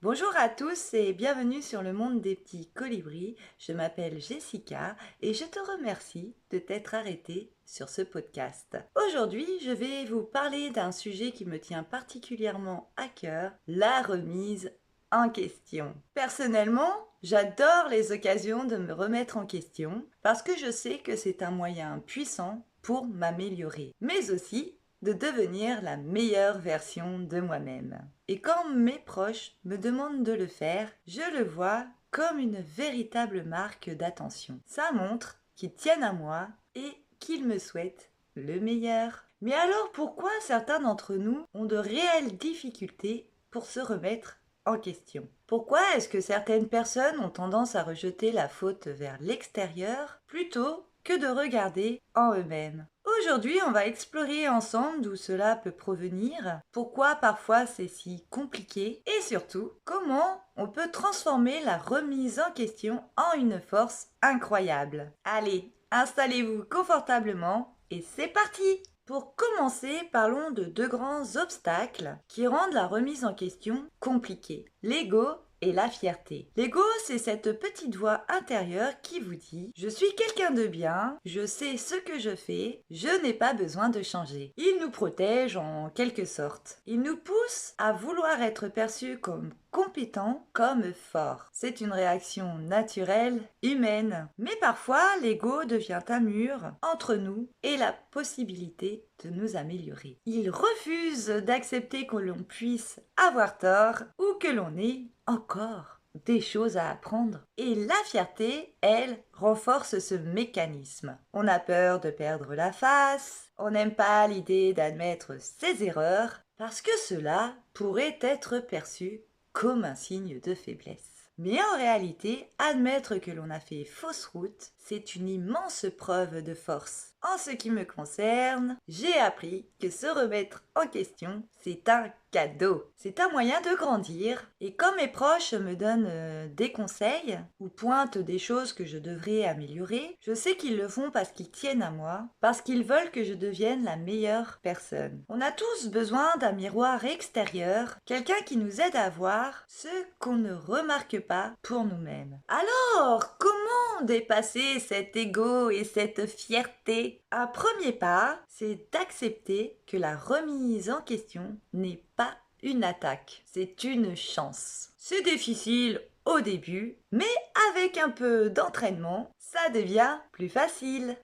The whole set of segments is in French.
Bonjour à tous et bienvenue sur le monde des petits colibris. Je m'appelle Jessica et je te remercie de t'être arrêtée sur ce podcast. Aujourd'hui, je vais vous parler d'un sujet qui me tient particulièrement à cœur, la remise en question. Personnellement, j'adore les occasions de me remettre en question parce que je sais que c'est un moyen puissant pour m'améliorer, mais aussi de devenir la meilleure version de moi-même. Et quand mes proches me demandent de le faire, je le vois comme une véritable marque d'attention. Ça montre qu'ils tiennent à moi et qu'ils me souhaitent le meilleur. Mais alors pourquoi certains d'entre nous ont de réelles difficultés pour se remettre en question? Pourquoi est-ce que certaines personnes ont tendance à rejeter la faute vers l'extérieur plutôt que de regarder en eux-mêmes? Aujourd'hui, on va explorer ensemble d'où cela peut provenir, pourquoi parfois c'est si compliqué et surtout comment on peut transformer la remise en question en une force incroyable. Allez, installez-vous confortablement et c'est parti! Pour commencer, parlons de deux grands obstacles qui rendent la remise en question compliquée. L'ego et la fierté. L'ego, c'est cette petite voix intérieure qui vous dit « Je suis quelqu'un de bien, je sais ce que je fais, je n'ai pas besoin de changer ». Il nous protège en quelque sorte. Il nous pousse à vouloir être perçus comme compétents, comme forts. C'est une réaction naturelle, humaine. Mais parfois, l'ego devient un mur entre nous et la possibilité de nous améliorer. Il refuse d'accepter que l'on puisse avoir tort ou que l'on ait encore des choses à apprendre. Et la fierté, elle, renforce ce mécanisme. On a peur de perdre la face, on n'aime pas l'idée d'admettre ses erreurs, parce que cela pourrait être perçu comme un signe de faiblesse. Mais en réalité, admettre que l'on a fait fausse route, c'est une immense preuve de force. En ce qui me concerne, j'ai appris que se remettre en question, c'est un cadeau. C'est un moyen de grandir. Et quand mes proches me donnent des conseils ou pointent des choses que je devrais améliorer, je sais qu'ils le font parce qu'ils tiennent à moi, parce qu'ils veulent que je devienne la meilleure personne. On a tous besoin d'un miroir extérieur, quelqu'un qui nous aide à voir ce qu'on ne remarque pas pour nous-mêmes. Alors, comment dépasser cet ego et cette fierté? Un premier pas, c'est d'accepter que la remise en question n'est pas une attaque, c'est une chance. C'est difficile au début, mais avec un peu d'entraînement, ça devient plus facile.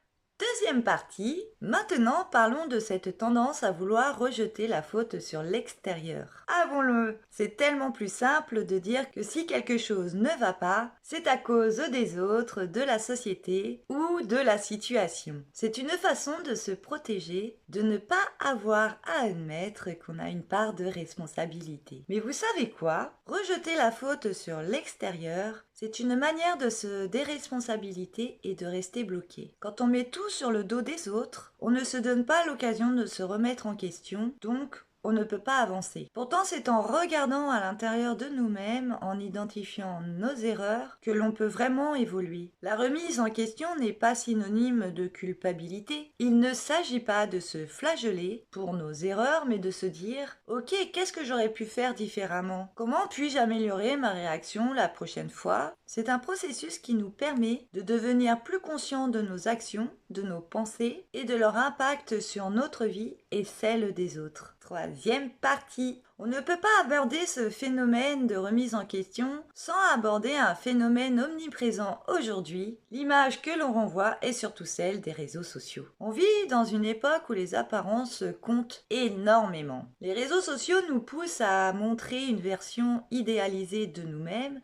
Deuxième partie, maintenant parlons de cette tendance à vouloir rejeter la faute sur l'extérieur. Avouons-le, c'est tellement plus simple de dire que si quelque chose ne va pas, c'est à cause des autres, de la société ou de la situation. C'est une façon de se protéger, de ne pas avoir à admettre qu'on a une part de responsabilité. Mais vous savez quoi? Rejeter la faute sur l'extérieur, c'est une manière de se déresponsabiliser et de rester bloqué. Quand on met tout sur le dos des autres, on ne se donne pas l'occasion de se remettre en question, donc on ne peut pas avancer. Pourtant, c'est en regardant à l'intérieur de nous-mêmes, en identifiant nos erreurs, que l'on peut vraiment évoluer. La remise en question n'est pas synonyme de culpabilité. Il ne s'agit pas de se flageller pour nos erreurs, mais de se dire « Ok, qu'est-ce que j'aurais pu faire différemment? Comment puis-je améliorer ma réaction la prochaine fois ?» C'est un processus qui nous permet de devenir plus conscients de nos actions, de nos pensées et de leur impact sur notre vie et celle des autres. Troisième partie. On ne peut pas aborder ce phénomène de remise en question sans aborder un phénomène omniprésent aujourd'hui, l'image que l'on renvoie est surtout celle des réseaux sociaux. On vit dans une époque où les apparences comptent énormément. Les réseaux sociaux nous poussent à montrer une version idéalisée de nous-mêmes.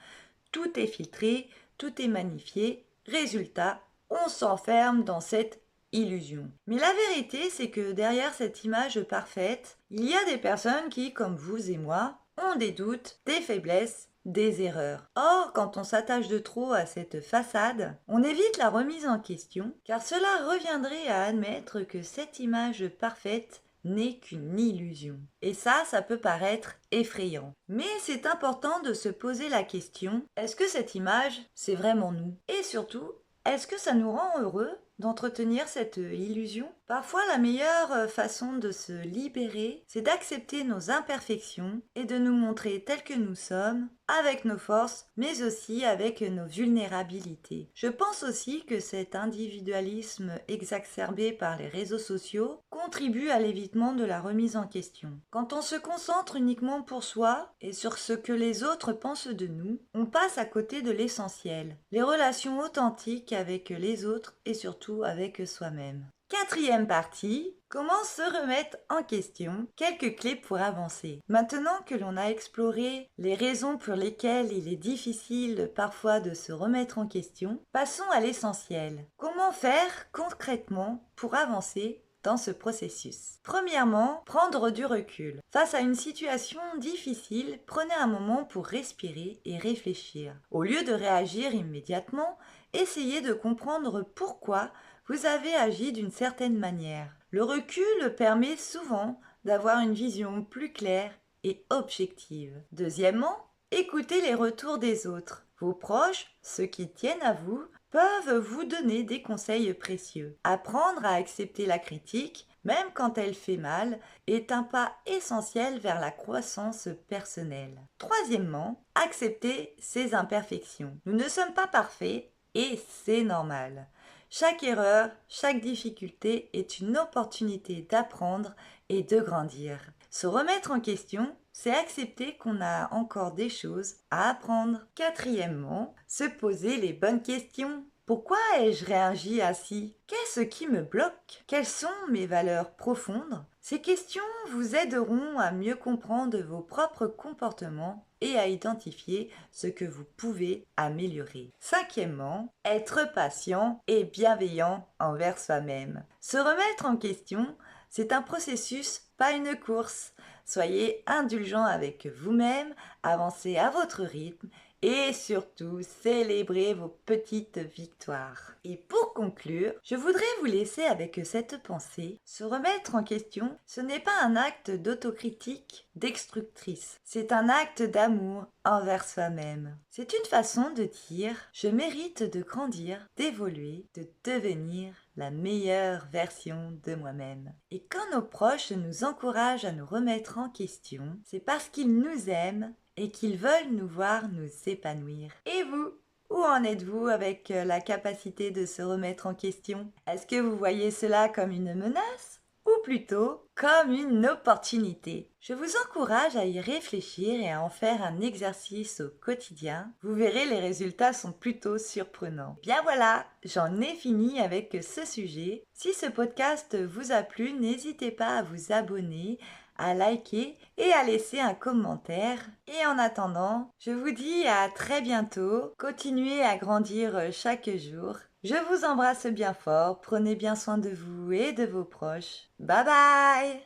Tout est filtré, tout est magnifié. Résultat, on s'enferme dans cette illusion. Mais la vérité, c'est que derrière cette image parfaite, il y a des personnes qui, comme vous et moi, ont des doutes, des faiblesses, des erreurs. Or, quand on s'attache de trop à cette façade, on évite la remise en question, car cela reviendrait à admettre que cette image parfaite n'est qu'une illusion. Et ça peut paraître effrayant. Mais c'est important de se poser la question, est-ce que cette image, c'est vraiment nous? Et surtout, est-ce que ça nous rend heureux d'entretenir cette illusion? Parfois, la meilleure façon de se libérer, c'est d'accepter nos imperfections et de nous montrer tels que nous sommes, avec nos forces, mais aussi avec nos vulnérabilités. Je pense aussi que cet individualisme exacerbé par les réseaux sociaux contribue à l'évitement de la remise en question. Quand on se concentre uniquement pour soi et sur ce que les autres pensent de nous, on passe à côté de l'essentiel, les relations authentiques avec les autres et surtout avec soi-même. Quatrième partie, comment se remettre en question, quelques clés pour avancer. Maintenant que l'on a exploré les raisons pour lesquelles il est difficile parfois de se remettre en question, passons à l'essentiel. Comment faire concrètement pour avancer dans ce processus? Premièrement, prendre du recul. Face à une situation difficile, prenez un moment pour respirer et réfléchir. Au lieu de réagir immédiatement, essayez de comprendre pourquoi vous avez agi d'une certaine manière. Le recul permet souvent d'avoir une vision plus claire et objective. Deuxièmement, écoutez les retours des autres. Vos proches, ceux qui tiennent à vous, peuvent vous donner des conseils précieux. Apprendre à accepter la critique, même quand elle fait mal, est un pas essentiel vers la croissance personnelle. Troisièmement, accepter ses imperfections. Nous ne sommes pas parfaits et c'est normal. Chaque erreur, chaque difficulté est une opportunité d'apprendre et de grandir. Se remettre en question, c'est accepter qu'on a encore des choses à apprendre. Quatrièmement, se poser les bonnes questions. Pourquoi ai-je réagi ainsi? Qu'est-ce qui me bloque? Quelles sont mes valeurs profondes? Ces questions vous aideront à mieux comprendre vos propres comportements et à identifier ce que vous pouvez améliorer. Cinquièmement, être patient et bienveillant envers soi-même. Se remettre en question, c'est un processus, pas une course. Soyez indulgent avec vous-même, avancez à votre rythme et surtout célébrez vos petites victoires. Et pour conclure, je voudrais vous laisser avec cette pensée. Se remettre en question, ce n'est pas un acte d'autocritique destructrice, c'est un acte d'amour envers soi-même. C'est une façon de dire « je mérite de grandir, d'évoluer, de devenir la meilleure version de moi-même ». Et quand nos proches nous encouragent à nous remettre en question, c'est parce qu'ils nous aiment et qu'ils veulent nous voir nous épanouir. Et vous, où en êtes-vous avec la capacité de se remettre en question? Est-ce que vous voyez cela comme une menace ou plutôt comme une opportunité? Je vous encourage à y réfléchir et à en faire un exercice au quotidien. Vous verrez, les résultats sont plutôt surprenants. Bien voilà, j'en ai fini avec ce sujet. Si ce podcast vous a plu, n'hésitez pas à vous abonner, à liker et à laisser un commentaire. Et en attendant, je vous dis à très bientôt. Continuez à grandir chaque jour. Je vous embrasse bien fort. Prenez bien soin de vous et de vos proches. Bye bye!